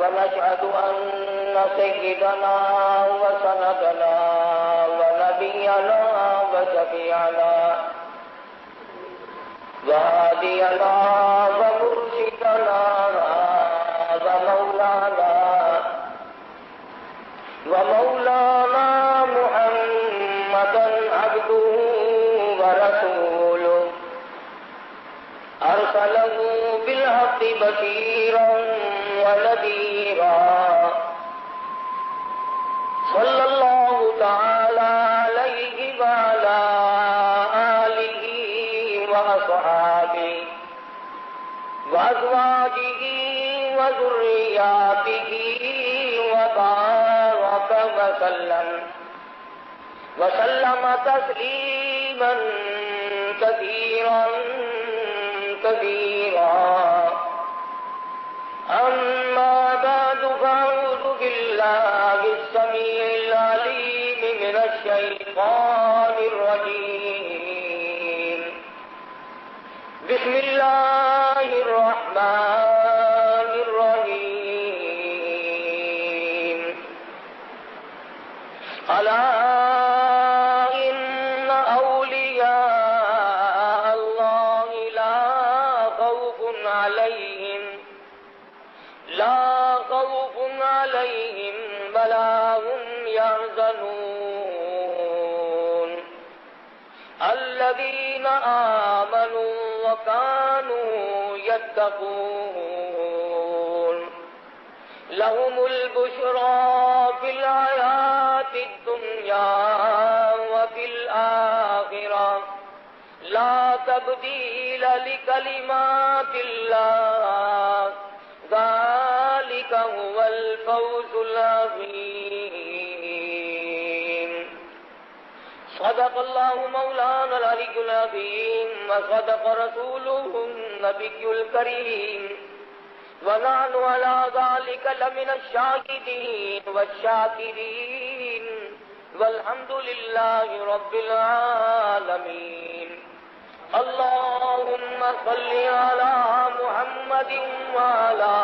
ونشهد أن سيدنا وسندنا ونبينا وشفيعنا وهادينا ومرشدنا ومولانا محمدا عبده ورسوله أرسله بالحق بشيرا ونذيرا صلى الله تعالى عليه وعلى آله وأصحابه وأزواجه وذرياته وبارك وسلم تسليما كثيرا أما بعد فأعوذ بالله السميع العليم من الشيطان الرجيم بسم الله الرحمن الرحيم ألا إن أولياء الله لا خوف عليهم ولا هم يحزنون الذين آمنوا وكانوا يتقون لهم البشرى في الحياة الدنيا وفي الآخرة لا تبديل لكلمات الله ذلك هو الفوز العظيم صدق الله مولانا العلي العظيم وصدق رسوله النبي الكريم ونحن على ذلك لمن الشاهدين والشاكرين والحمد لله رب العالمين اللهم صل على محمد وعلى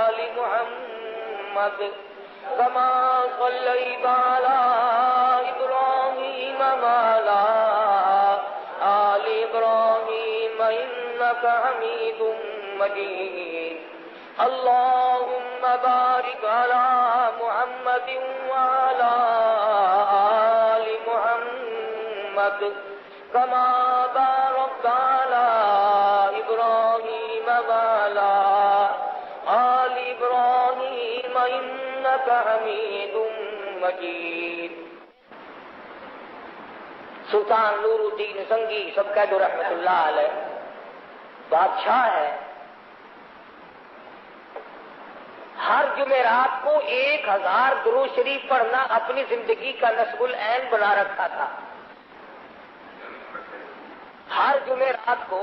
آل محمد كما صليت على إبراهيم وعلى آل إبراهيم إنك حميد مجيد اللهم بارك على محمد وعلى آل محمد كما باركت على إبراهيم وعلى آل إبراهيم إنك حميد مجيد سلطان نور الدین سنگی سب کہہ دو رحمت اللہ علیہ بادشاہ ہے. ہر جمعرات کو 1000 درود شریف پڑھنا اپنی زندگی کا نصب العین بنا رکھا تھا. ہر جمعرات کو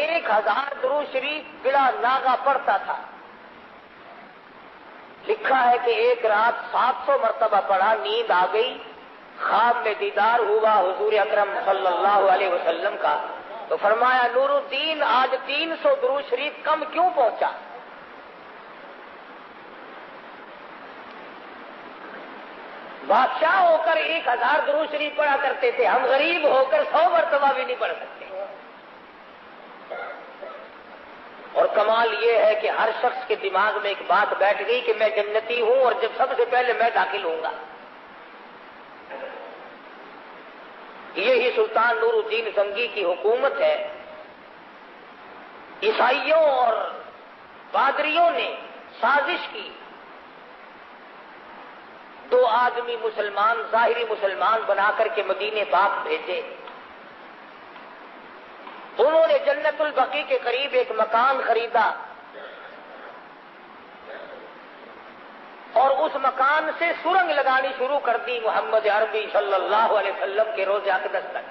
1000 درود شریف بلا ناغہ پڑھتا تھا. لکھا ہے کہ ایک رات 700 مرتبہ پڑھا, نیند آ گئی, خواب میں دیدار ہوا حضور اکرم صلی اللہ علیہ وسلم کا, تو فرمایا نور الدین آج 300 درود شریف کم کیوں پہنچا؟ بادشاہ ہو کر 1000 درود شریف پڑھا کرتے تھے, ہم غریب ہو کر 100 مرتبہ بھی نہیں پڑھ سکتے. اور کمال یہ ہے کہ ہر شخص کے دماغ میں ایک بات بیٹھ گئی کہ میں جنتی ہوں اور جب سب سے پہلے میں داخل ہوں گا. یہی سلطان نور الدین سنگی کی حکومت ہے. عیسائیوں اور پادریوں نے سازش کی, 2 آدمی مسلمان ظاہری مسلمان بنا کر کے مدینے پاک بھیجے. انہوں نے جنت البقیع کے قریب ایک مکان خریدا اور اس مکان سے سرنگ لگانی شروع کر دی محمد عربی صلی اللہ علیہ وسلم کے روضہ اقدس تک.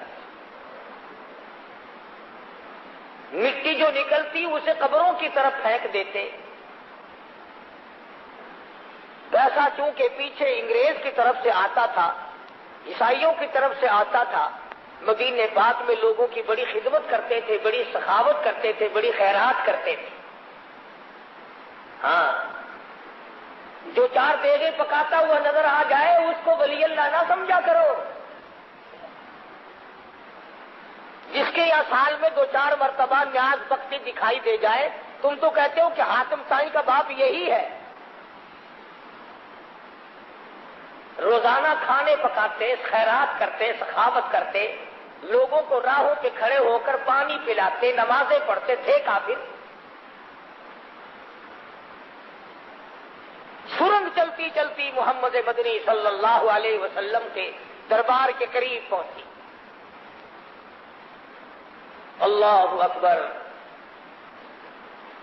مٹی جو نکلتی اسے قبروں کی طرف پھینک دیتے. پیسہ چونکہ پیچھے انگریز کی طرف سے آتا تھا, عیسائیوں کی طرف سے آتا تھا, مدینے پاک میں لوگوں کی بڑی خدمت کرتے تھے, بڑی سخاوت کرتے تھے, بڑی خیرات کرتے تھے. ہاں، جو 4 دیگیں پکاتا ہوا نظر آ جائے اس کو ولی اللہ نہ سمجھا کرو. جس کے یہاں سال میں 2-4 مرتبہ نیاز پکتی دکھائی دے جائے، تم تو کہتے ہو کہ حاتم طائی کا باپ یہی ہے. روزانہ کھانے پکاتے، خیرات کرتے، سخاوت کرتے، لوگوں کو راہوں پہ کھڑے ہو کر پانی پلاتے، نمازیں پڑھتے تھے کافر. سرنگ چلتی چلتی محمد مدنی صلی اللہ علیہ وسلم کے دربار کے قریب پہنچی. اللہ اکبر.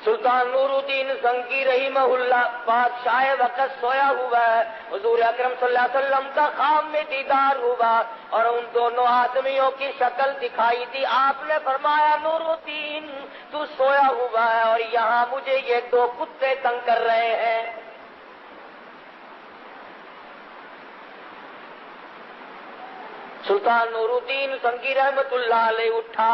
سلطان نور الدین زنگی رحمہ اللہ بادشاہ وقت سویا ہوا ہے. حضور اکرم صلی اللہ علیہ وسلم کا خواب میں دیدار ہوا اور ان دونوں آدمیوں کی شکل دکھائی دی. آپ نے فرمایا نور الدین تو سویا ہوا ہے اور یہاں مجھے یہ 2 کتے تنگ کر رہے ہیں. سلطان نور الدین زنگی رحمت اللہ علیہ اٹھا.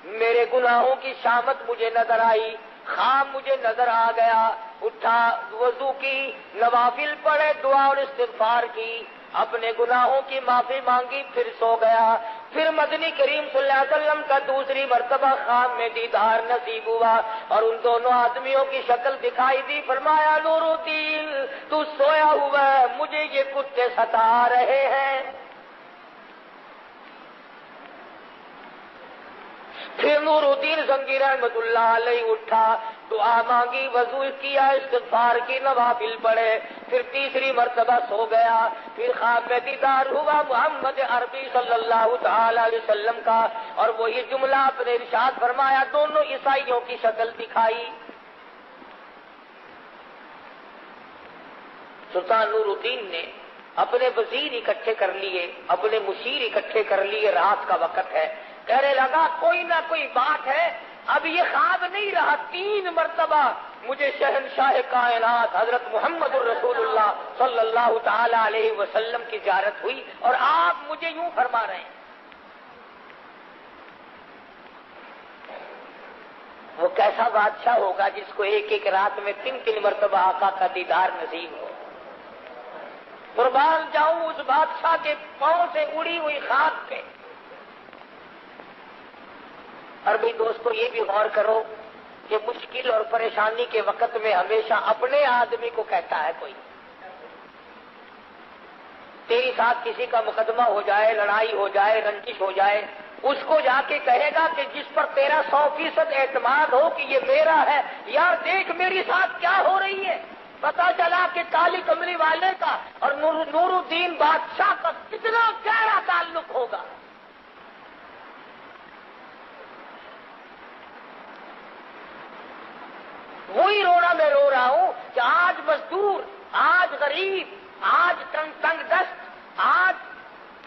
میرے گناہوں کی شامت مجھے نظر آئی، خواب مجھے نظر آ گیا. اٹھا، وضو کی، نوافل پڑھے، دعا اور استغفار کی، اپنے گناہوں کی معافی مانگی، پھر سو گیا. پھر مدنی کریم صلی اللہ علیہ وسلم کا دوسری مرتبہ خواب میں دیدار نصیب ہوا اور ان دونوں آدمیوں کی شکل دکھائی دی. فرمایا نور الدین تو سویا ہوا ہے، مجھے یہ کتے ستا رہے ہیں. پھر نور الدین زنگی رحمت اللہ علیہ اٹھا، دعا مانگی، وضو کیا، استغفار کی، نوافل پڑھے، پھر تیسری مرتبہ سو گیا. پھر خواب میں دیدار ہوا محمد عربی صلی اللہ تعالی علیہ وسلم کا اور وہی جملہ آپ نے ارشاد فرمایا، دونوں عیسائیوں کی شکل دکھائی. سلطان نور الدین نے اپنے وزیر اکٹھے کر لیے، اپنے مشیر اکٹھے کر لیے. رات کا وقت ہے، کہنے لگا کوئی نہ کوئی بات ہے. اب یہ خواب نہیں رہا. 3 مرتبہ مجھے شہنشاہ کائنات حضرت محمد الرسول اللہ صلی اللہ تعالی علیہ وسلم کی زیارت ہوئی اور آپ مجھے یوں فرما رہے ہیں. وہ کیسا بادشاہ ہوگا جس کو ایک رات میں 3 مرتبہ آقا کا دیدار نصیب ہو. قربان جاؤں اس بادشاہ کے پاؤں سے اڑی ہوئی خاک پہ. عربی دوستو یہ بھی غور کرو کہ مشکل اور پریشانی کے وقت میں ہمیشہ اپنے آدمی کو کہتا ہے کوئی. تیری ساتھ کسی کا مقدمہ ہو جائے، لڑائی ہو جائے، رنجش ہو جائے، اس کو جا کے کہے گا کہ جس پر تیرا 100% اعتماد ہو کہ یہ میرا ہے، یار دیکھ میری ساتھ کیا ہو رہی ہے. پتا چلا کہ کالی کملی والے کا اور نور الدین بادشاہ کا کتنا گہرا تعلق ہوگا. وہی رونا میں رو رہا ہوں کہ آج مزدور، آج غریب، آج تنگ دست، آج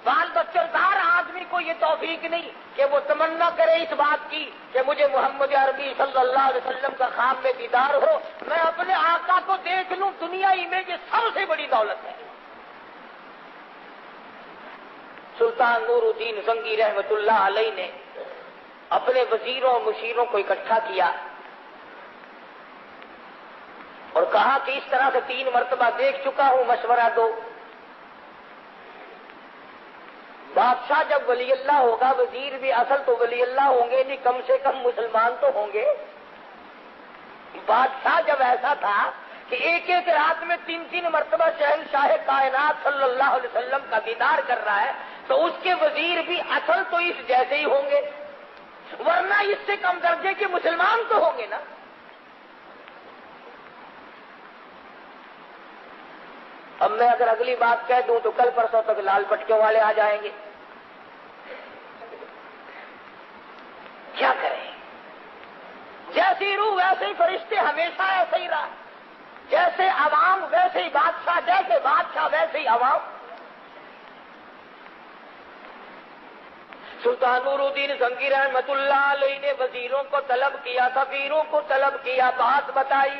بال بچوں دار آدمی کو یہ توفیق نہیں کہ وہ تمنا کرے اس بات کی کہ مجھے محمد عربی صلی اللہ علیہ وسلم کا خواب میں دیدار ہو، میں اپنے آقا کو دیکھ لوں. دنیائی میں یہ سب سے بڑی دولت ہے. سلطان نور الدین زنگی رحمت اللہ علیہ نے اپنے وزیروں اور مشیروں کو اکٹھا کیا اور کہا کہ اس طرح سے 3 مرتبہ دیکھ چکا ہوں، مشورہ دو. بادشاہ جب ولی اللہ ہوگا، وزیر بھی اصل تو ولی اللہ ہوں گے نہیں، کم سے کم مسلمان تو ہوں گے. بادشاہ جب ایسا تھا کہ ایک رات میں 3 مرتبہ شہنشاہ کائنات صلی اللہ علیہ وسلم کا دیدار کر رہا ہے تو اس کے وزیر بھی اصل تو اس جیسے ہی ہوں گے، ورنہ اس سے کم درجے کے مسلمان تو ہوں گے نا. اب میں اگر اگلی بات کہہ دوں تو کل پرسوں تک لال پٹکیوں والے آ جائیں گے. کیا کریں؟ جیسی روح ویسے ہی فرشتے، ہمیشہ ایسے ہی رہا. جیسے عوام ویسے ہی بادشاہ، جیسے بادشاہ ویسے ہی عوام. سلطان نور الدین زنگی رحمت اللہ علیہ نے وزیروں کو طلب کیا، سفیروں کو طلب کیا، بات بتائی.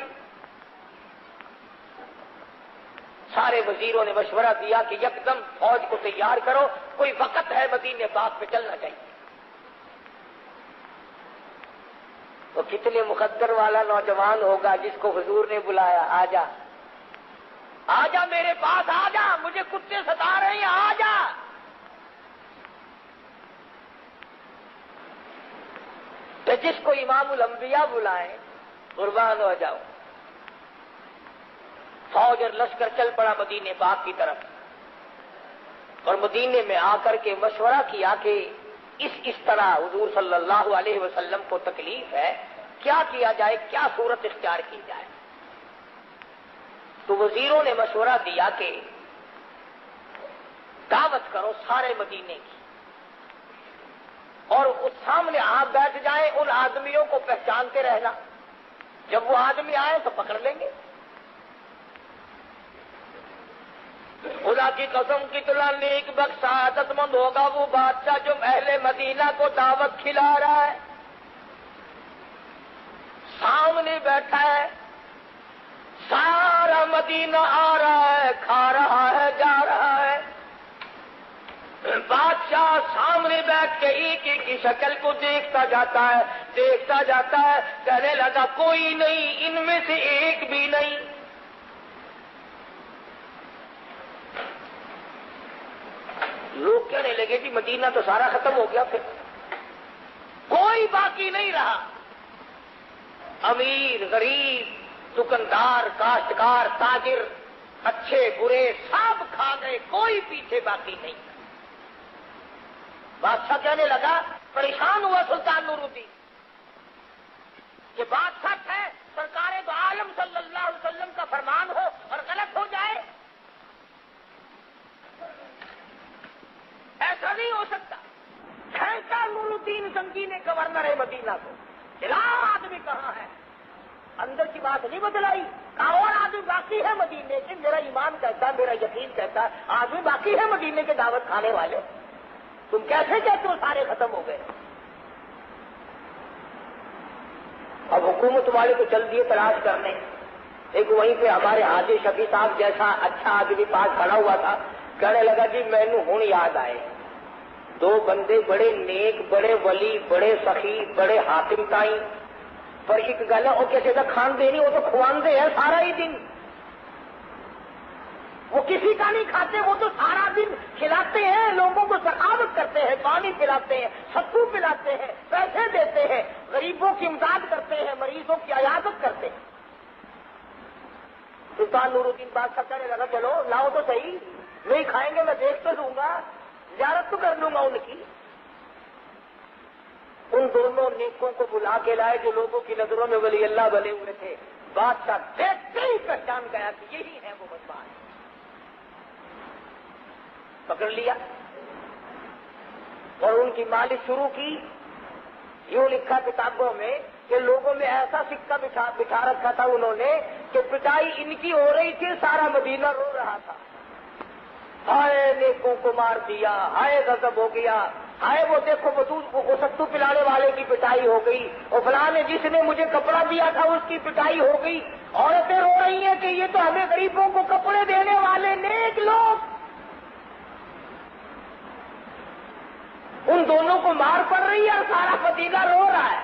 سارے وزیروں نے مشورہ دیا کہ یکدم فوج کو تیار کرو، کوئی وقت ہے مدینے پاک پہ چلنا چاہیے. وہ کتنے مقدر والا نوجوان ہوگا جس کو حضور نے بلایا، آجا آجا میرے پاس آجا، مجھے کتے ستا رہے ہیں، آجا۔ تو جس کو امام الانبیاء بلائیں قربان ہو جاؤ۔ فوج اور لشکر چل پڑا مدینے پاک کی طرف، اور مدینے میں آ کر کے مشورہ کیا کہ اس طرح حضور صلی اللہ علیہ وسلم کو تکلیف ہے، کیا کیا جائے، کیا صورت اختیار کی جائے۔ تو وزیروں نے مشورہ دیا کہ دعوت کرو سارے مدینے کی، اور اس سامنے آپ بیٹھ جائیں، ان آدمیوں کو پہچانتے رہنا، جب وہ آدمی آئے تو پکڑ لیں گے۔ خدا کی قسم کتنا نیک بخت سعادت مند ہوگا وہ بادشاہ جو اہل مدینہ کو دعوت کھلا رہا ہے، سامنے بیٹھا ہے، سارا مدینہ آ رہا ہے، کھا رہا ہے، جا رہا ہے، بادشاہ سامنے بیٹھ کے ایک ایک کی شکل کو دیکھتا جاتا ہے، دیکھتا جاتا ہے، کہنے لگا کوئی نہیں، ان میں سے ایک بھی نہیں۔ لوگ کہنے لگے کہ مدینہ تو سارا ختم ہو گیا، پھر کوئی باقی نہیں رہا، امیر غریب دکاندار کاشتکار تاجر اچھے برے سب کھا گئے، کوئی پیچھے باقی نہیں۔ بادشاہ کہنے لگا، پریشان ہوا سلطان نور الدین کہ بات سچ ہے، سرکار دو عالم صلی اللہ علیہ وسلم کا فرمان ہو اور غلط ہو جائے، ایسا نہیں ہو سکتا۔ کھینچا نور الدین زنگی نے گورنر مدینہ کو، چلاؤ آدمی کہاں ہے؟ اندر کی بات نہیں بدلائی، کہا اور آدمی باقی ہے مدینے کے، میرا ایمان کہتا ہے، میرا یقین کہتا ہے آدمی باقی ہے مدینے کے دعوت کھانے والے، تم کیسے کہتے ہو سارے ختم ہو گئے؟ اب حکومت والے کو چل دیے تلاش کرنے، ایک وہیں پہ ہمارے حاجی شفیع صاحب جیسا اچھا آدمی پاس کھڑا ہوا تھا، کہنے لگا جی مینو ہوں یاد آئے، دو بندے بڑے نیک، بڑے ولی، بڑے سخی، بڑے حاکم تائیں، پر ایک گل ہے وہ کسی کا کھان دے نہیں، وہ تو کھواندے ہیں سارا ہی دن، وہ کسی کا نہیں کھاتے، وہ تو سارا دن کھلاتے ہیں، لوگوں کو سخاوت کرتے ہیں، پانی پلاتے ہیں، ستو پلاتے ہیں، پیسے دیتے ہیں، غریبوں کی امداد کرتے ہیں، مریضوں کی عیادت کرتے ہیں۔ سلطان نور الدین بادشاہ کہنے لگا چلو لاؤ تو صحیح، نہیں کھائیں گے میں دیکھ تو لوں گا، زیارت تو کر لوں گا ان کی۔ ان دونوں نیکوں کو بلا کے لائے جو لوگوں کی نظروں میں ولی اللہ بنے ہوئے تھے، بادشاہ دیکھتے ہی پہچان گیا کہ یہی ہے وہ بدماش، پکڑ لیا اور ان کی مالش شروع کی۔ یوں لکھا کتابوں میں کہ لوگوں میں ایسا سکہ بٹھا رکھا تھا انہوں نے کہ پٹائی ان کی ہو رہی تھی، سارا مدینہ رو رہا تھا، ہائے نیکوں کو مار دیا، ہائے غضب ہو گیا، ہائے وہ دیکھو وہ ستو پلانے والے کی پٹائی ہو گئی، اور فلاں نے جس نے مجھے کپڑا دیا تھا اس کی پٹائی ہو گئی، عورتیں رو رہی ہیں کہ یہ تو ہمیں غریبوں کو کپڑے دینے والے نیک لوگ، ان دونوں کو مار پڑ رہی ہے اور سارا مدینہ رو رہا ہے۔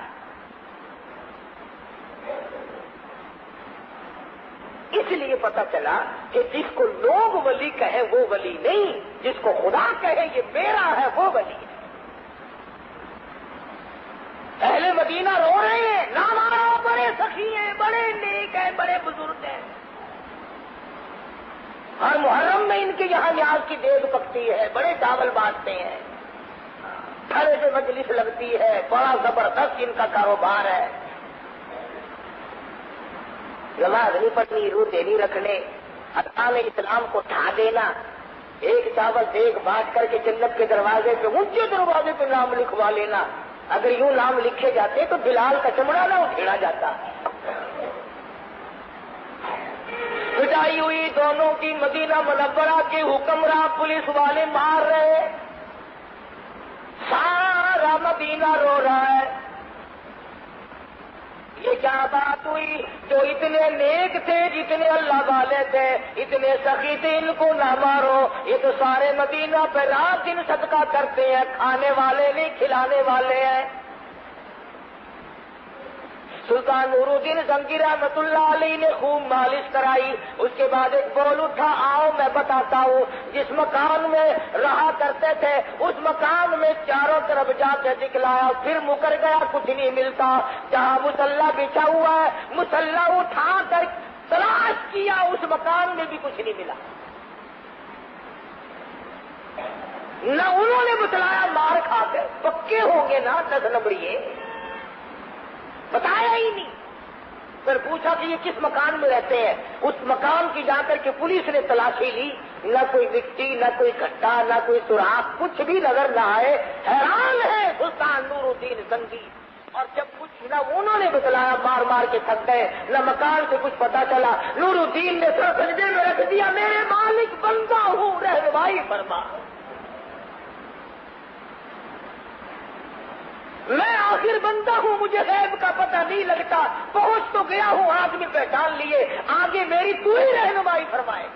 اس لیے پتہ چلا کہ جس کو لوگ ولی کہیں وہ ولی نہیں، جس کو خدا کہے یہ میرا ہے وہ ولی ہے۔ اہل مدینہ رو رہے ہیں، نہ مارو، بڑے سخی ہیں، بڑے نیک ہیں، بڑے بزرگ ہیں، ہر محرم میں ان کے یہاں نیاز کی دیگ پکتی ہے، بڑے چاول بانٹتے ہیں، کھڑے سے مجلس لگتی ہے، بڑا زبردست ان کا کاروبار ہے، نماز نہیں پڑھنی، روزے نہیں رکھنے، ارکان اسلام کو ڈھا دینا، ایک چاول دیگ بانٹ کر کے جنت کے دروازے پہ اونچے دروازے پہ نام لکھوا لینا، اگر یوں نام لکھے جاتے تو بلال کا چمڑا نہ اکھیڑا جاتا۔ پٹائی ہوئی دونوں کی، مدینہ منورہ کے حکمراں پولیس والے مار رہے، سارا مدینہ رو رہا ہے۔ یہ کیا بات ہوئی؟ جو اتنے نیک تھے، جتنے اللہ والے تھے، اتنے سخی تھے، ان کو نہ مارو، یہ تو سارے مدینہ پہ رات دن صدقہ کرتے ہیں، کھانے والے نہیں کھلانے والے ہیں۔ سلطان نورالدین زنگی رحمۃ اللہ علیہ نے خوب مالش کرائی. اس کے بعد ایک بول اٹھا, آؤ میں بتاتا ہوں. جس مکان میں رہا کرتے تھے اس مکان میں چاروں طرف جا کے دکھلایا, پھر مکر گیا, کچھ نہیں ملتا. جہاں مصلی بچھا ہوا ہے مصلی اٹھا کر تلاش کیا, اس مکان میں بھی کچھ نہیں ملا. نہ انہوں نے بتلایا, مار کھا کر پکے ہوں گے نا 10 نمبریے, بتایا ہی نہیں. پھر پوچھا کہ یہ کس مکان میں رہتے ہیں. اس مکان کی جا کر کے پولیس نے تلاشی لی, نہ کوئی مٹی, نہ کوئی گھٹا, نہ کوئی سوراخ, کچھ بھی نظر نہ آئے. حیران ہے سلطان نورالدین زنگی. اور جب کچھ نہ انہوں نے بتلایا, مار مار کے تھک گئے, نہ مکان سے کچھ پتا چلا. نورالدین نے سر سجدے میں رکھ دیا, میرے مالک بندہ ہوں, رہنمائی فرما. میں آخر بندہ ہوں, مجھے غیب کا پتہ نہیں لگتا, پہنچ تو گیا ہوں, آدمی پہچان لیے, آگے میری تو ہی رہنمائی فرمائے.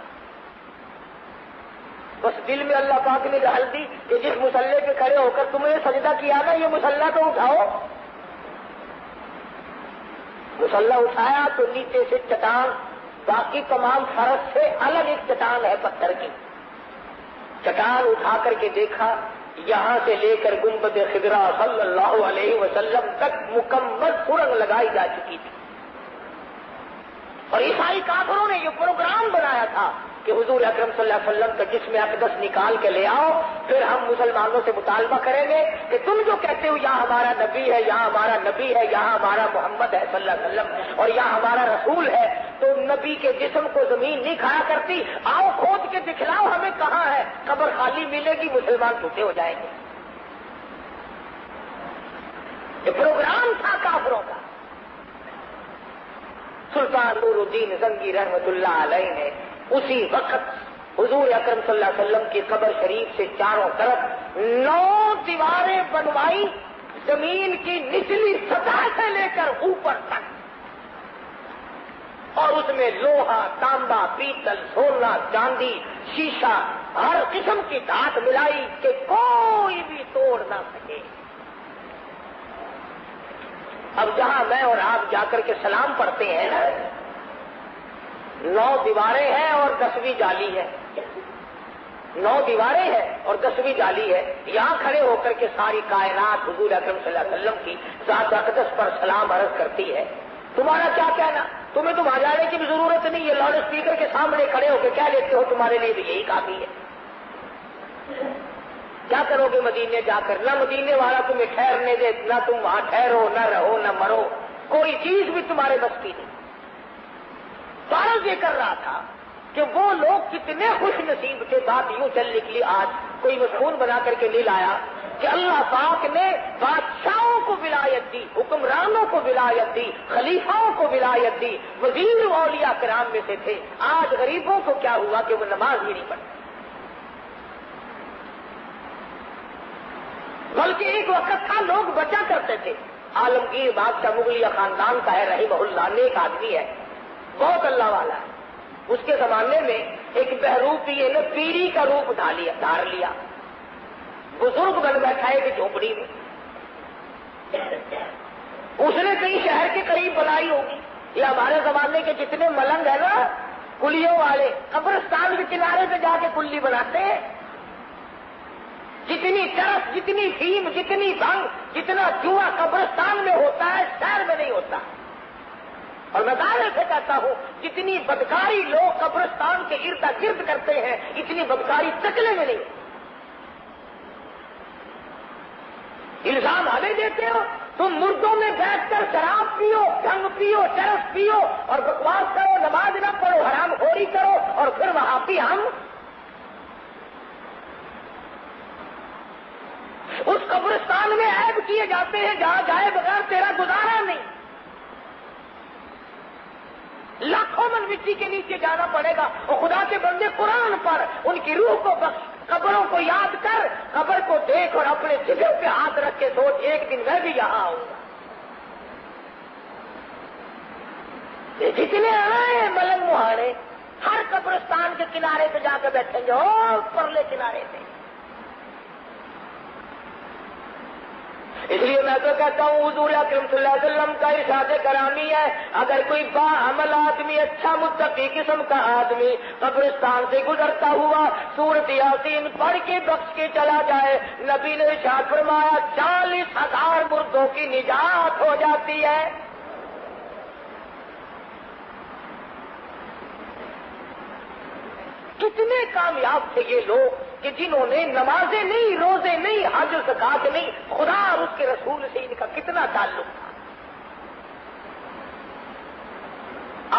بس دل میں اللہ پاک نے ڈال دی کہ جس مصلی پہ کھڑے ہو کر تمہیں سجدہ کیا نا, یہ مصلی تو اٹھاؤ. مصلی اٹھایا تو نیچے سے چٹان, باقی تمام فرش سے الگ ایک چٹان ہے پتھر کی. چٹان اٹھا کر کے دیکھا, یہاں سے لے کر گنبد خضرا صلی اللہ علیہ وسلم تک مکمل سرنگ لگائی جا چکی تھی. اور عیسائی کافروں نے یہ پروگرام بنایا تھا کہ حضور اکرم صلی اللہ علیہ وسلم کا جسم اقدس نکال کے لے آؤ, پھر ہم مسلمانوں سے مطالبہ کریں گے کہ تم جو کہتے ہو یہاں ہمارا نبی ہے, یہاں ہمارا نبی ہے, یہاں ہمارا محمد ہے صلی اللہ علیہ وسلم, اور یہاں ہمارا رسول ہے, تو نبی کے جسم کو زمین نہیں کھایا کرتی, آؤ کھود کے دکھلاؤ ہمیں کہاں ہے. قبر خالی ملے گی, مسلمان جھوٹے ہو جائیں گے. یہ پروگرام تھا کافروں کا. سلطان نورالدین زنگی رحمۃ اللہ علیہ نے اسی وقت حضور اکرم صلی اللہ علیہ وسلم کی قبر شریف سے چاروں طرف 9 دیواریں بنوائی, زمین کی نچلی سطح سے لے کر اوپر تک, اور اس میں لوہا, تانبا, پیتل, سونا, چاندی, شیشہ, ہر قسم کی دھات ملائی کہ کوئی بھی توڑ نہ سکے. اب جہاں میں اور آپ جا کر کے سلام پڑھتے ہیں نا, 9 دیواریں ہیں اور 10ویں جالی ہے. 9 دیواریں ہیں اور 10ویں جالی ہے. یہاں کھڑے ہو کر کے ساری کائنات حضور اکرم صلی اللہ علیہ وسلم کی ذات اقدس پر سلام عرض کرتی ہے. تمہارا کیا کہنا؟ تمہیں تو وہاں جانے کی بھی ضرورت نہیں ہے, لاؤڈ اسپیکر کے سامنے کھڑے ہو کے کیا لیتے ہو, تمہارے لیے بھی یہی کافی ہے. کیا کرو گے مدینے جا کر؟ نہ مدینے والا تمہیں ٹھہرنے دے, نہ تم وہاں ٹھہرو, نہ رہو, نہ مرو, کوئی چیز بھی تمہارے بس کی نہیں. فارغ یہ کر رہا تھا کہ وہ لوگ کتنے خوش نصیب تھے. بات یوں چل نکلی, آج کوئی مضمون بنا کر کے نہیں لایا کہ اللہ پاک نے بادشاہوں کو ولایت دی, حکمرانوں کو ولایت دی, خلیفاؤں کو ولایت دی, وزیر اولیاء کرام میں سے تھے. آج غریبوں کو کیا ہوا کہ وہ نماز ہی نہیں پڑھتے. بلکہ ایک وقت تھا لوگ بچا کرتے تھے. عالمگیر بادشاہ مغلیہ خاندان کا ہے رحمہ اللہ, نیک آدمی ہے, بہت اللہ والا ہے. اس کے زمانے میں ایک بہروپی نے پیری کا روپ دھار لیا, بزرگ بن بیٹھا ہے کہ جھونپڑی میں. اس نے کئی شہر کے قریب بنائی ہوگی. یہ ہمارے زمانے کے جتنے ملنگ ہیں نا, کلیوں والے, قبرستان کے کنارے پہ جا کے کلی بناتے ہیں. جتنی چرس, جتنی فیم, جتنی بھنگ, جتنا جوا قبرستان میں ہوتا ہے شہر میں نہیں ہوتا. اور میں دعوے سے کہتا ہوں جتنی بدکاری لوگ قبرستان کے ارد گرد کرتے ہیں اتنی بدکاری چکلے میں نہیں. الزام ہمیں دیتے ہو, تم مردوں میں بیٹھ کر شراب پیو, بھنگ پیو, چرس پیو اور بکواس کرو, نماز نہ پڑھو, حرام خوری کرو, اور پھر وہاں بھی ہم اس قبرستان میں عیب کیے جاتے ہیں جہاں جائے بغیر تیرا گزارا نہیں. لاکھوں من مٹی کے نیچے جانا پڑے گا. اور خدا کے بندے قرآن پر ان کی روح کو بخش, قبروں کو یاد کر, قبر کو دیکھ اور اپنے جگر پہ ہاتھ رکھ کے سوچ, ایک دن میں بھی یہاں آؤں گا. جتنے آئے ملنگ مہاڑے ہر قبرستان کے کنارے پہ جا کے بیٹھیں گے, اور پرلے کنارے پہ. اس لیے میں تو کہتا ہوں حضور اکرم صلی اللہ علیہ وسلم کا ارشاد کرامی ہے، اگر کوئی باعمل آدمی، اچھا متقی قسم کا آدمی قبرستان سے گزرتا ہوا سورۃ یاسین پڑھ کے بخش کے چلا جائے، نبی نے ارشاد فرمایا 40,000 مردوں کی نجات ہو جاتی ہے۔ کتنے کامیاب تھے یہ لوگ کہ جنہوں نے نمازیں نہیں، روزے نہیں، حج زکات نہیں، خدا اور اس کے رسول سے ان کا کتنا تعلق تھا۔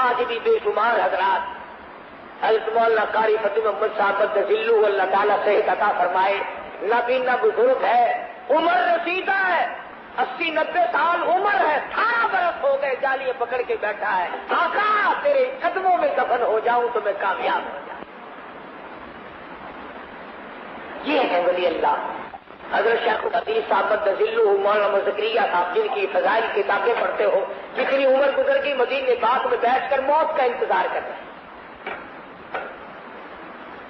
آج بھی بے شمار حضرات، حضرت مولانا قاری فتح محمد صاحب ذلو اللہ تعالیٰ صحت عطا فرمائے، نابینا بزرگ ہے، عمر رسیدہ ہے، 80-90 سال عمر ہے، 18 برس ہو گئے، جالیاں پکڑ کے بیٹھا ہے، آقا تیرے قدموں میں دفن ہو جاؤں تو میں کامیاب ہو جاؤں۔ یہ ہے ولی اللہ حضرت شیخ الحدیث صاحب ذلو مولانا زکریا صاحب، جن کی فضائل کتابیں پڑھتے ہو، کتنی عمر گزر گئی، مدینے پاک میں بیٹھ کر موت کا انتظار کر رہے ہیں۔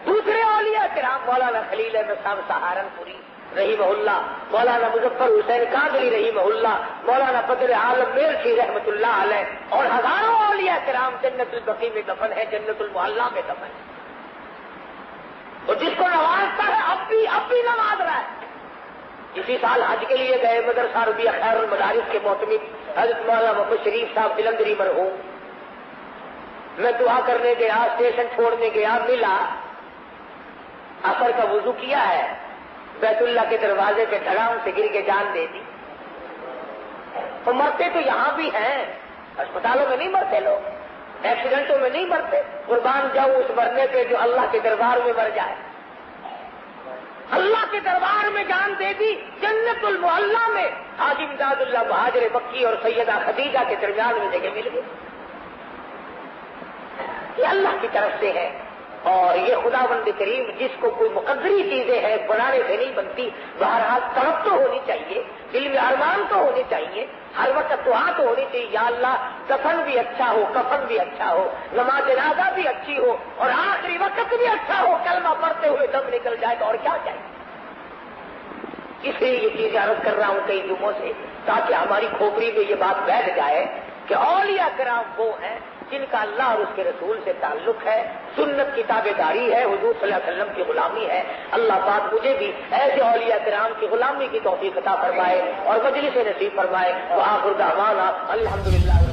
دوسرے اولیاء کرام مولانا خلیل احمد صاحب سہارنپوری رحمہ اللہ، مولانا مظفر حسین کاندلی رحمہ اللہ، مولانا بدر عالم میرسی رحمۃ اللہ علیہ، اور ہزاروں اولیاء کرام جنت البقیع میں دفن ہے، جنت المعلا میں دفن ہے۔ اور جس کو نوازتا ہے اب بھی نواز رہا ہے۔ اسی سال حج کے لیے گئے مدرسہ ربیہ خیر المدارس کے محتمم حضرت مولانا محمد شریف صاحب جلندری مرحوم، میں دعا کرنے گیا، اسٹیشن چھوڑنے گیا، ملا، عصر کا وضو کیا ہے، بیت اللہ کے دروازے پہ دھڑام سے گر کے جان دے دی۔ تو مرتے تو یہاں بھی ہیں، اسپتالوں میں نہیں مرتے لوگ، ایکسیڈنٹوں میں نہیں مرتے، قربان جاؤ اس مرنے پہ جو اللہ کے دربار میں مر جائے۔ اللہ کے دربار میں جان دے دی، جنت المعلا میں حاجی امداد اللہ مہاجر مکی اور سیدہ خدیجہ کے درمیان میں جگہ مل گئی۔ یہ اللہ کی طرف سے ہے، اور یہ خداوند کریم جس کو کوئی مقدری چیزیں ہیں بنانے سے نہیں بنتی، بہرحال طلب تو ہونی چاہیے، دل میں ارمان تو ہونے چاہیے، ہر وقت دعا تو ہونی چاہیے، یا اللہ دفن بھی اچھا ہو، کفن بھی اچھا ہو، نماز جنازہ بھی اچھی ہو، اور آخری وقت بھی اچھا ہو، کلمہ پڑھتے ہوئے دم نکل جائے تو اور کیا چاہیے۔ اس لیے یہ چیز عرض کر رہا ہوں کئی جمعوں سے، تاکہ ہماری کھوپڑی میں یہ بات بیٹھ جائے کہ اولیاء کرام وہ ہیں جن کا اللہ اور اس کے رسول سے تعلق ہے، سنت کی تابع داری ہے، حضور صلی اللہ علیہ وسلم کی غلامی ہے۔ اللہ پاک مجھے بھی ایسے اولیاء کرام کی غلامی کی توفیق عطا فرمائے اور مجلس نصیب فرمائے۔ وآخر دعوانا الحمدللہ۔